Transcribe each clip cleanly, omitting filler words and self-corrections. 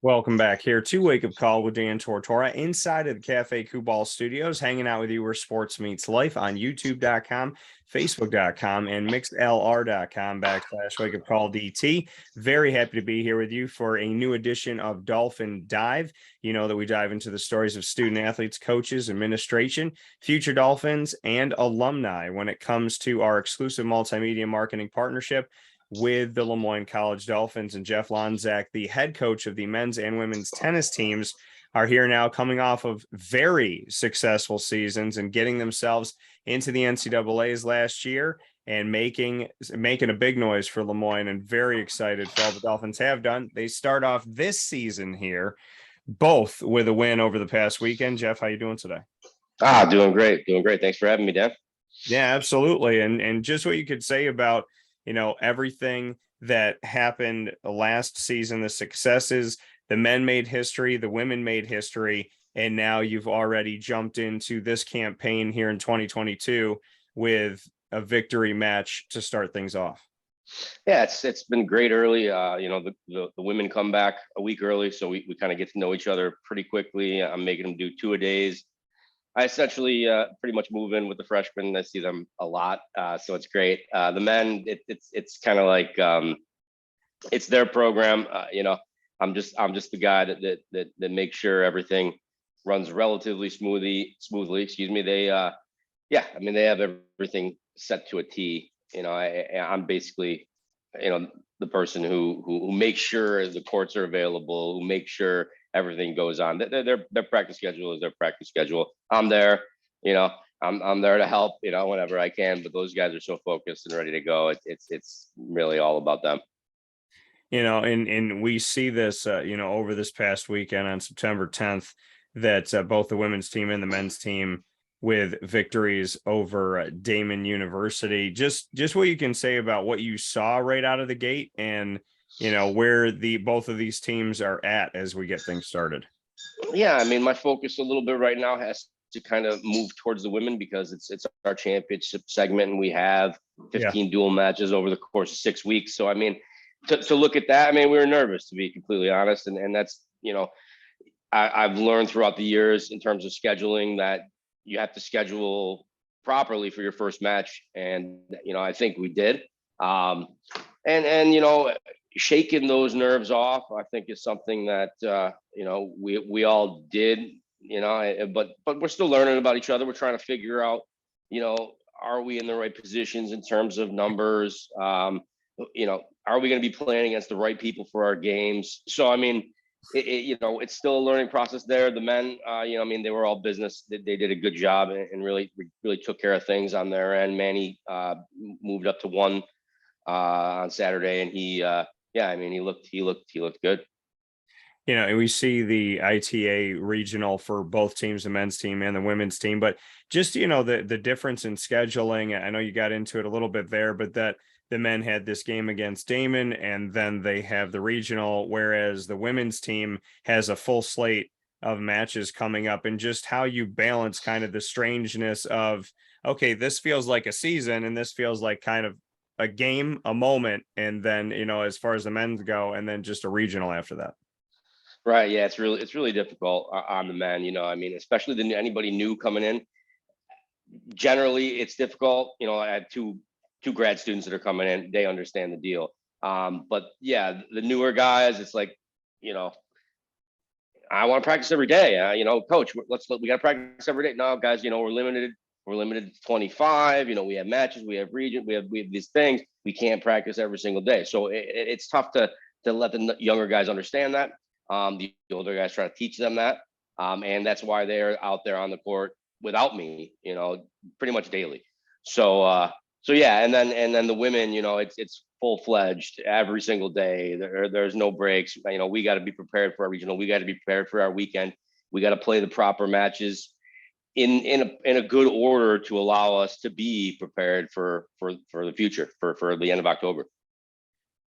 Welcome back here to Wake Up Call with Dan Tortora inside of the Cafe Kubal Studios, hanging out with you where sports meets life on youtube.com, facebook.com, and mixedlr.com/ Wake Up Call DT. Very happy to be here with you for a new edition of Dolphin Dive. You know that we dive into the stories of student athletes, coaches, administration, future Dolphins, and alumni when it comes to our exclusive multimedia marketing partnership with the LeMoyne College Dolphins. And Jeff Lonczak, the head coach of the men's and women's tennis teams, are here now coming off of very successful seasons and getting themselves into the NCAAs last year and making a big noise for LeMoyne, and very excited for all the Dolphins have done. They start off this season here, both with a win over the past weekend. Jeff, how you doing today? Doing great. Doing great. Thanks for having me, Dan. Yeah, absolutely. And just what you could say about everything that happened last season, the successes, the men made history, the women made history, and now you've already jumped into this campaign here in 2022 with a victory match to start things off. Yeah, it's been great early. The women come back a week early, so we kind of get to know each other pretty quickly. I'm making them do two-a-days. I essentially pretty mumuch move in with the freshmen. I see them a lot, so it's great. The men, it's kind of like it's their program. I'm just the guy that makes sure everything runs relatively smoothly. Excuse me. They they have everything set to a T. I'm basically the person who makes sure the courts are available, who makes sure everything goes on. Their practice schedule is their practice schedule. I'm there, I'm there to help, whenever I can, but those guys are so focused and ready to go. It's really all about them. And we see this, over this past weekend on September 10th, that both the women's team and the men's team with victories over Damon University. Just what you can say about what you saw right out of the gate, and where both of these teams are at as we get things started. Yeah, I mean, my focus a little bit right now has to kind of move towards the women, because it's our championship segment, and we have 15 dual matches over the course of 6 weeks. So I mean, to look at that, I mean, we were nervous, to be completely honest, and that's I've learned throughout the years in terms of scheduling that you have to schedule properly for your first match, and I think we did. And shaking those nerves off, I think, is something that we all did. But we're still learning about each other. We're trying to figure out, are we in the right positions in terms of numbers? Are we going to be playing against the right people for our games? So I mean, it's still a learning process there. The men, they were all business. They did a good job and really took care of things on their end. Manny moved up to one on Saturday, and he looked good. And we see the ITA regional for both teams, the men's team and the women's team, but just, the difference in scheduling. I know you got into it a little bit there, but that the men had this game against Damon, and then they have the regional, whereas the women's team has a full slate of matches coming up, and just how you balance kind of the strangeness of, okay, this feels like a season and this feels like kind of a game, a moment, and then, as far as the men's go, and then just a regional after that. Right. Yeah, it's really difficult on the men. Especially anybody new coming in. Generally, it's difficult. I had two grad students that are coming in. They understand the deal. But yeah, the newer guys, it's like, I want to practice every day. Coach, we got to practice every day. No, guys, we're limited. We're limited to 25. We have matches, we have region, we have these things. We can't practice every single day. So it's tough to let the younger guys understand that. The older guys try to teach them that. And that's why they're out there on the court without me, pretty much daily. So yeah, and then the women, it's full-fledged every single day. There's no breaks. We got to be prepared for our regional. We got to be prepared for our weekend. We got to play the proper matches in a good order to allow us to be prepared for the future, for the end of October.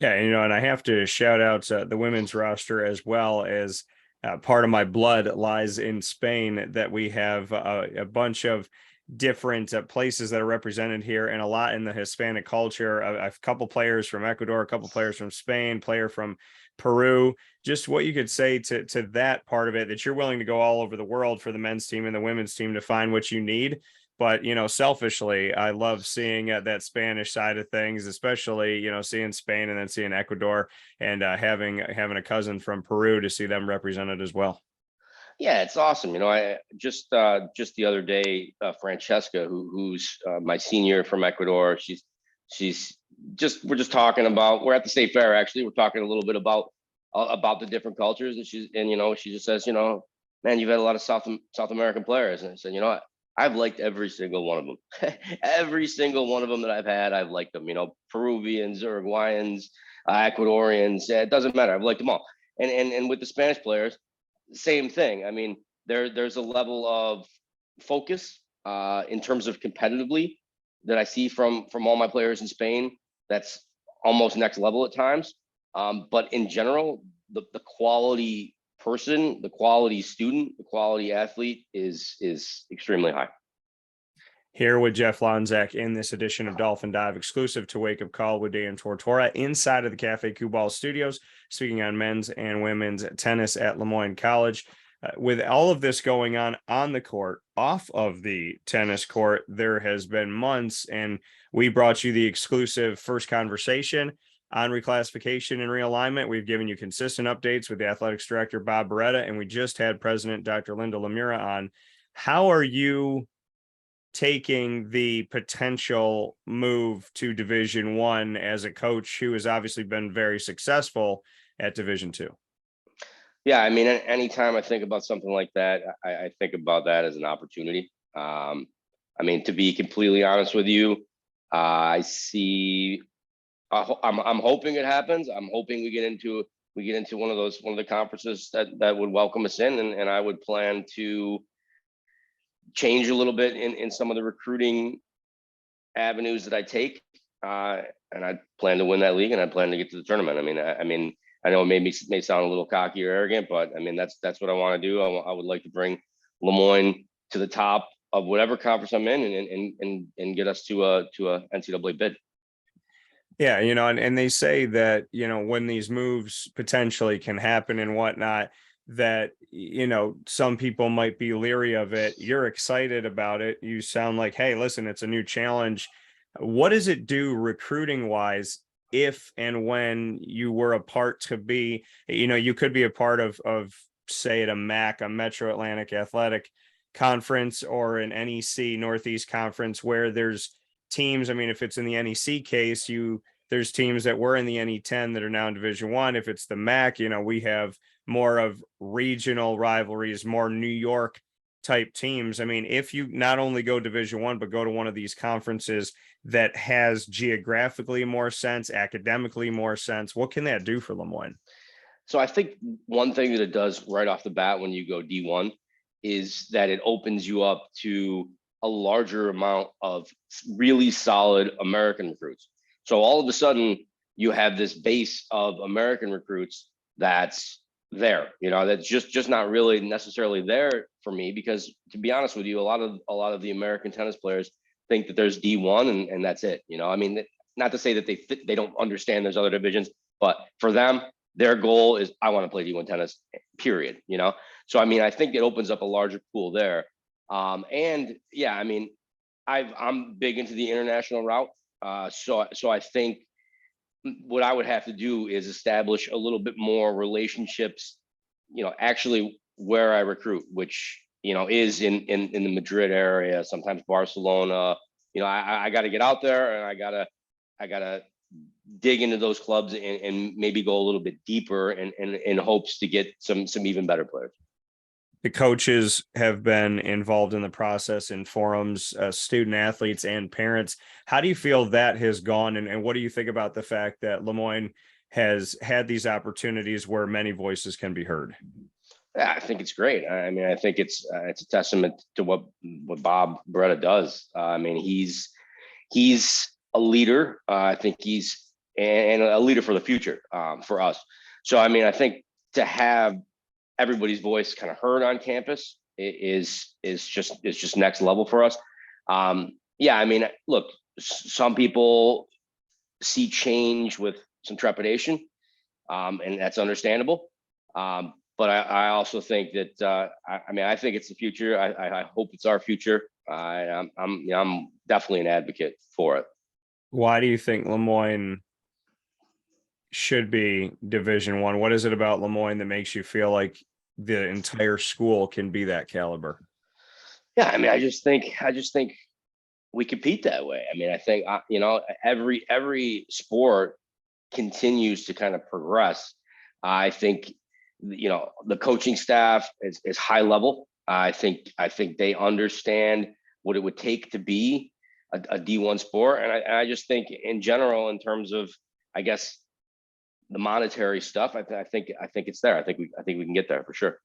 Yeah, and I have to shout out the women's roster, as well as part of my blood lies in Spain, that we have a bunch of different places that are represented here, and a lot in the Hispanic culture. A couple players from Ecuador, a couple players from Spain, player from Peru, just what you could say to that part of it, that you're willing to go all over the world for the men's team and the women's team to find what you need. But, selfishly, I love seeing that Spanish side of things, especially, seeing Spain and then seeing Ecuador, and having a cousin from Peru to see them represented as well. Yeah, it's awesome. I just the other day, Francesca, who's my senior from Ecuador, she's we're just talking about, we're at the state fair, actually. We're talking a little bit about the different cultures, and she just says, man, you've had a lot of South American players. And I said, I've liked every single one of them. Every single one of them that I've had, I've liked them. Peruvians, Uruguayans, Ecuadorians. It doesn't matter. I've liked them all. And with the Spanish players, same thing. I mean, there's a level of focus in terms of competitively that I see from all my players in Spain. That's almost next level at times. But in general, the quality person, the quality student, the quality athlete is extremely high. Here with Jeff Lonczak in this edition of Dolphin Dive, exclusive to Wake Up Call with Dan Tortora, inside of the Cafe Cuball studios, speaking on men's and women's tennis at LeMoyne College. With all of this going on the court, off of the tennis court, there has been months, and we brought you the exclusive first conversation on reclassification and realignment. We've given you consistent updates with the athletics director, Bob Beretta, and we just had President Dr. Linda Lemura on. How are you taking the potential move to Division I as a coach who has obviously been very successful at Division II? Yeah, I mean, anytime I think about something like that, I think about that as an opportunity. I mean, to be completely honest with you, I see. I'm hoping it happens. I'm hoping we get into one of the conferences that would welcome us in, and I would plan to change a little bit in some of the recruiting avenues that I take, and I plan to win that league, and I plan to get to the tournament. I mean, I know it may sound a little cocky or arrogant, but I mean that's what I want to do. I would like to bring LeMoyne to the top of whatever conference I'm in, and get us to a NCAA bid. Yeah, and they say that, when these moves potentially can happen and whatnot, that, some people might be leery of it. You're excited about it. You sound like, hey, listen, it's a new challenge. What does it do recruiting wise if and when you were a part to be, you could be a part of say at a MAC, a Metro Atlantic Athletic Conference, or an NEC Northeast Conference, where there's teams. I mean, if it's in the NEC case, there's teams that were in the NE10 that are now in Division I. If it's the MAC, we have more of regional rivalries, more New York type teams. I mean, if you not only go Division I, but go to one of these conferences that has geographically more sense, academically more sense, what can that do for LeMoyne? So I think one thing that it does right off the bat when you go D1 is that it opens you up to a larger amount of really solid American recruits. So all of a sudden you have this base of American recruits that's there, that's just not really necessarily there for me, because to be honest with you, a lot of the American tennis players think that there's D1 and that's it. I mean, not to say that they don't understand there's other divisions, but for them, their goal is, I want to play D1 tennis, period. So I mean, I think it opens up a larger pool there. And yeah, I mean, I'm big into the international route. So I think what I would have to do is establish a little bit more relationships, actually where I recruit, which, is in the Madrid area, sometimes Barcelona. I got to get out there, and I gotta dig into those clubs and maybe go a little bit deeper in hopes to get some even better players. The coaches have been involved in the process in forums, student athletes and parents. How do you feel that has gone? And what do you think about the fact that LeMoyne has had these opportunities where many voices can be heard? Yeah, I think it's great. I mean, I think it's a testament to what Bob Beretta does. I mean, he's a leader. I think he's a leader for the future for us. So, I mean, I think to have everybody's voice kind of heard on campus is just next level for us. Yeah, I mean, look, some people see change with some trepidation. and that's understandable. But I also think that I think it's the future. I hope it's our future. I'm definitely an advocate for it. Why do you think LeMoyne should be Division One? What is it about LeMoyne that makes you feel like the entire school can be that caliber? Yeah, I just think we compete that way. I think every sport continues to kind of progress. I think the coaching staff is high level. I think they understand what it would take to be a D1 sport, and I just think in general, in terms of, I guess, the monetary stuff, I think it's there. I think we can get there for sure.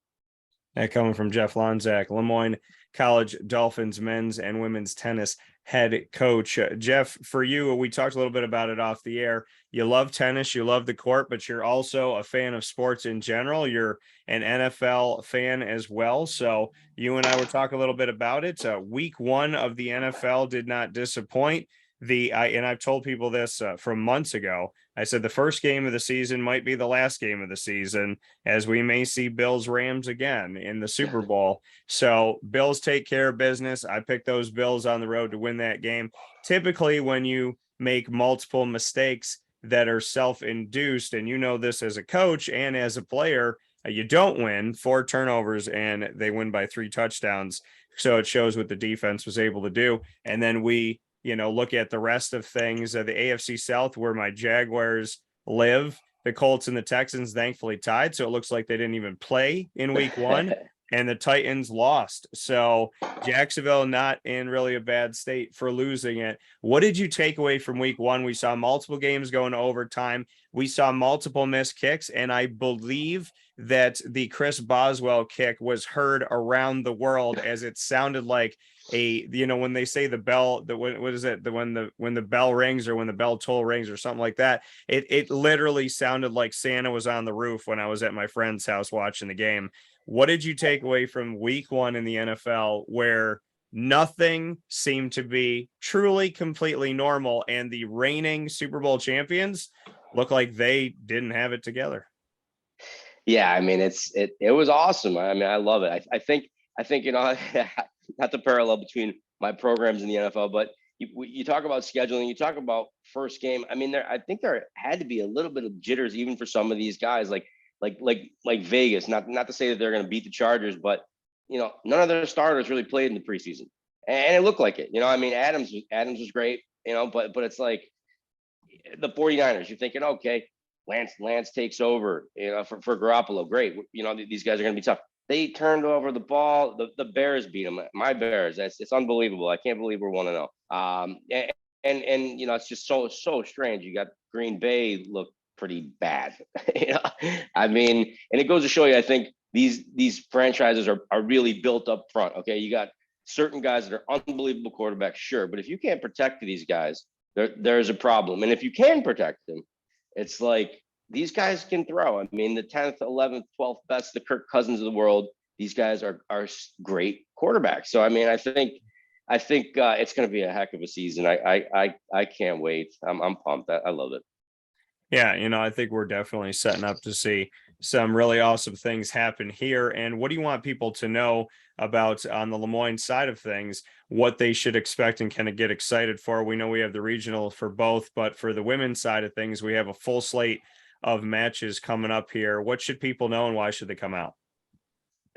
That coming from Jeff Lonczak, LeMoyne College Dolphins men's and women's tennis head coach. Jeff, for you, we talked a little bit about it off the air. You love tennis, you love the court, but you're also a fan of sports in general. You're an NFL fan as well. So you and I were talking a little bit about it. Week 1 of the NFL did not disappoint. And I've told people this from months ago. I said the first game of the season might be the last game of the season, as we may see Bills Rams again in the Super Bowl. So Bills take care of business. I picked those Bills on the road to win that game. Typically, when you make multiple mistakes that are self-induced, and you know this as a coach and as a player, you don't win. 4 turnovers and they win by 3 touchdowns. So it shows what the defense was able to do. And then we look at the rest of things. The AFC South, where my Jaguars live, the Colts and the Texans thankfully tied. So it looks like they didn't even play in week 1, and the Titans lost. So Jacksonville not in really a bad state for losing it. What did you take away from week 1? We saw multiple games going to overtime. We saw multiple missed kicks, and I believe that the Chris Boswell kick was heard around the world, as it sounded like when they say the bell, what is it? When the bell rings, or when the bell toll rings, or something like that, it literally sounded like Santa was on the roof when I was at my friend's house watching the game. What did you take away from week 1 in the NFL, where nothing seemed to be truly completely normal, and the reigning Super Bowl champions look like they didn't have it together? Yeah, it was awesome. I love it. I think not the parallel between my programs in the NFL, but you talk about scheduling, you talk about first game. I think there had to be a little bit of jitters even for some of these guys, like Vegas. Not to say that they're going to beat the Chargers, but none of their starters really played in the preseason, and it looked like it. Adams was great, but it's like the 49ers. You're thinking, okay, Lance takes over, for Garoppolo. Great. These guys are going to be tough. They turned over the ball. The Bears beat them. My Bears. It's unbelievable. I can't believe we're 1-0. And it's just so strange. You got Green Bay look pretty bad. And it goes to show you, I think these franchises are really built up front. Okay, you got certain guys that are unbelievable quarterbacks, sure, but if you can't protect these guys, there's a problem. And if you can protect them, it's like these guys can throw. The 10th, 11th, 12th best, the Kirk Cousins of the world. These guys are great quarterbacks. So I think it's going to be a heck of a season. I can't wait. I'm pumped. I love it. Yeah, I think we're definitely setting up to see some really awesome things happen here. And what do you want people to know about, on the LeMoyne side of things, what they should expect and kind of get excited for? We know we have the regional for both, but for the women's side of things, we have a full slate of matches coming up here. What should people know, and why should they come out?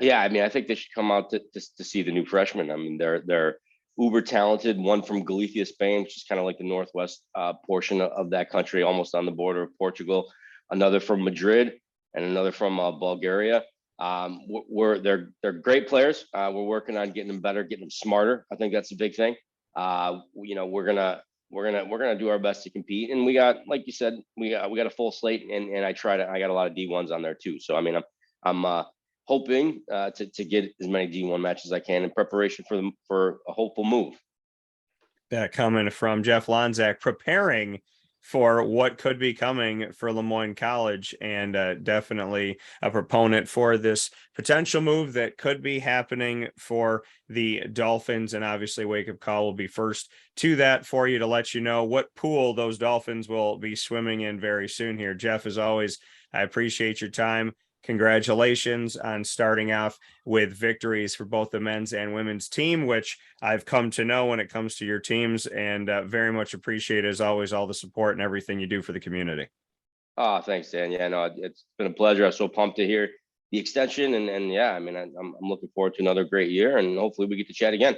Yeah, I think they should come out to see the new freshmen. They're uber talented. One from Galicia, Spain, which is kind of like the northwest portion of that country, almost on the border of Portugal. Another from Madrid, and another from Bulgaria. They're great players. We're working on getting them better, getting them smarter. I think that's a big thing. We're gonna do our best to compete, and we got, like you said, we got a full slate, and I got a lot of D1s on there too. So I'm hoping to get as many D1 matches as I can in preparation for a hopeful move. That coming from Jeff Lonczak, preparing for what could be coming for LeMoyne College, and definitely a proponent for this potential move that could be happening for the Dolphins. And obviously Wake Up Call will be first to that for you, to let you know what pool those Dolphins will be swimming in very soon here. Jeff, as always, I appreciate your time. Congratulations on starting off with victories for both the men's and women's team, which I've come to know when it comes to your teams, and very much appreciate, as always, all the support and everything you do for the community. Oh, thanks, Dan. Yeah, no, it's been a pleasure. I'm so pumped to hear the extension, and yeah, I mean, I'm looking forward to another great year, and hopefully we get to chat again.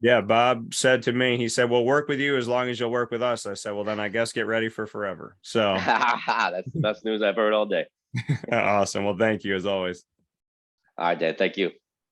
Yeah, Bob said to me, he said, we'll work with you as long as you'll work with us. I said, well, then I guess get ready for forever. So That's the best news I've heard all day. awesome. Well, thank you as always. All right, Dan. Thank you.